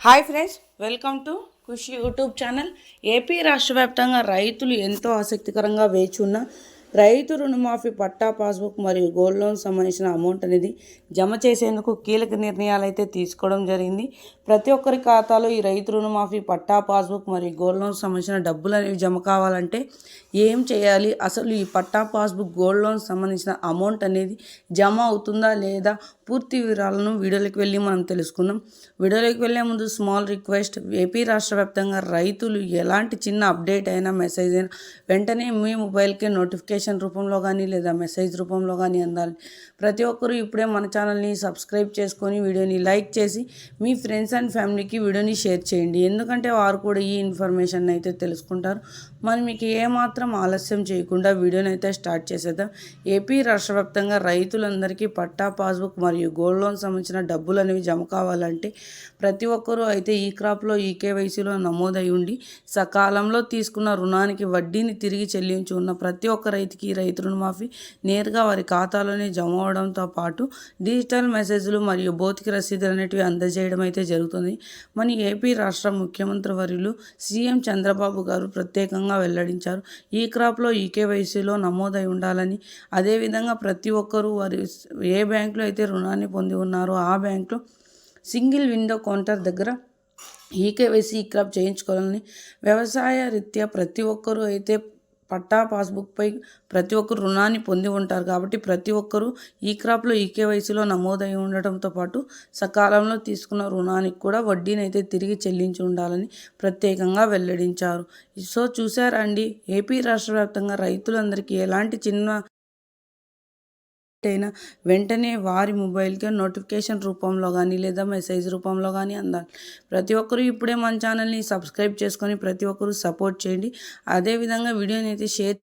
Hi friends, welcome to Khushi YouTube channel. AP రాష్ట్ర వ్యాప్తంగా రైతులు ఎంతో ఆసక్తికరంగా వేచి ఉన్న రైతు రుణమాఫీ పట్టా పాస్బుక్ మరియు గోల్డ్ లోన్ సంబంధించిన అమౌంట్ అనేది జమ చేసేందుకు కీలక నిర్ణయాలు అయితే తీసుకోవడం జరిగింది. ప్రతి ఒక్కరి ఖాతాలో ఈ రైతు రుణమాఫీ పట్టా పాస్బుక్ మరియు గోల్డ్ లోన్ సంబంధించిన డబ్బులు అనేవి జమ కావాలంటే ఏం చేయాలి, అసలు ఈ పట్టా పాస్బుక్ గోల్డ్ లోన్ సంబంధించిన అమౌంట్ అనేది జమ అవుతుందా లేదా, పూర్తి వివరాలను వీడియోలోకి వెళ్ళి మనం తెలుసుకుందాం. వీడియోలోకి వెళ్ళే ముందు స్మాల్ రిక్వెస్ట్, ఏపీ రాష్ట్ర వ్యాప్తంగా రైతులు ఎలాంటి చిన్న అప్డేట్ అయినా మెసేజ్ అయినా వెంటనే మీ మొబైల్కి నోటిఫికేషన్ రూపంలో కానీ లేదా మెసేజ్ రూపంలో కానీ అందాలి. ప్రతి ఒక్కరూ ఇప్పుడే మన ఛానల్ని సబ్స్క్రైబ్ చేసుకొని వీడియోని లైక్ చేసి మీ ఫ్రెండ్స్ అండ్ ఫ్యామిలీకి వీడియోని షేర్ చేయండి. ఎందుకంటే వారు కూడా ఈ ఇన్ఫర్మేషన్ అయితే తెలుసుకుంటారు. మనం మీకు ఏమాత్రం ఆలస్యం చేయకుండా వీడియోని అయితే స్టార్ట్ చేసేద్దాం. ఏపీ రాష్ట్ర వ్యాప్తంగా రైతులందరికీ పట్టా పాస్బుక్ మరియు గోల్డ్ లోన్ సంబంధించిన డబ్బులు అనేవి జమ కావాలంటే ప్రతి ఒక్కరూ అయితే ఈ క్రాప్లో ఈకేవైసీలో నమోదై ఉండి సకాలంలో తీసుకున్న రుణానికి వడ్డీని తిరిగి చెల్లించి ఉన్న ప్రతి ఒక్క రైతుకి రైతు రుణమాఫీ నేరుగా వారి ఖాతాలోనే జమ అవడంతో పాటు డిజిటల్ మెసేజ్లు మరియు భౌతిక రసీదులు అనేటివి అందజేయడం అయితే జరుగుతుంది. మన ఏపీ రాష్ట్ర ముఖ్యమంత్రి వర్యులు సీఎం చంద్రబాబు గారు ప్రత్యేకంగా వెల్లడించారు. ఈ క్రాప్లో ఈకేవైసీలో నమోదై ఉండాలని, అదేవిధంగా ప్రతి ఒక్కరూ వారి ఏ బ్యాంకులో అయితే రుణాన్ని పొంది ఉన్నారో ఆ బ్యాంకులో సింగిల్ విండో కౌంటర్ దగ్గర ఈకేవైసీ ఈ క్రాప్ చేయించుకోవాలని, వ్యవసాయ రీత్యా ప్రతి ఒక్కరూ అయితే పట్టా పాస్బుక్పై ప్రతి ఒక్కరు రుణాన్ని పొంది ఉంటారు కాబట్టి ప్రతి ఒక్కరూ ఈ క్రాప్లో ఈకేవైసీలో నమోదై ఉండటంతో పాటు సకాలంలో తీసుకున్న రుణానికి కూడా వడ్డీని అయితే తిరిగి చెల్లించి ఉండాలని ప్రత్యేకంగా వెల్లడించారు. సో చూసారండి, ఏపీ రాష్ట్ర వ్యాప్తంగా రైతులందరికీ ఎలాంటి చిన్న అయినా వెంటనే వారి మొబైల్కి నోటిఫికేషన్ రూపంలో కానీ లేదా మెసేజ్ రూపంలో కానీ అందాలి. ప్రతి ఒక్కరూ ఇప్పుడే మన ఛానల్ని సబ్స్క్రైబ్ చేసుకొని ప్రతి ఒక్కరూ సపోర్ట్ చేయండి. అదేవిధంగా వీడియోని అయితే షేర్